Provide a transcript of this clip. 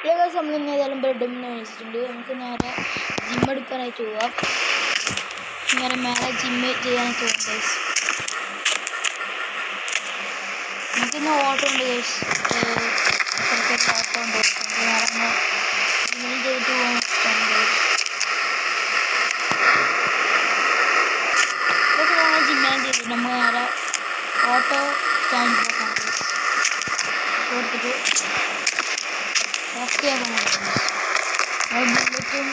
Guys നമ്മൾ ഇന്ന് ഏതായാലും ബ്രെഡും മേടിച്ചിട്ടുണ്ട്. നമുക്ക് നേരെ ജിം എടുക്കാനായിട്ട് പോവാം. നേരെ മേലെ ജിമ്മ് ചെയ്യാനായിട്ട് പോകാം ഗൈസ്. നമുക്കിന്ന് ഓട്ടം ഉണ്ട് ഗൈസ്, കുറച്ച് ഓട്ടം ഉണ്ട്. നേരെ ജിമ്മിൽ ചെയ്തിട്ട് പോകാൻ ഇഷ്ടമാണ് ഗൈസ്. ഇതൊക്കെ നമ്മൾ ജിമ്മിലും ചെയ്തിട്ട് നമ്മൾ നേരെ ഓട്ടോ സ്റ്റാൻഡിൽ പോകാം ഗൈസ്. കൊടുത്തിട്ട് ബുള്ളറ്റും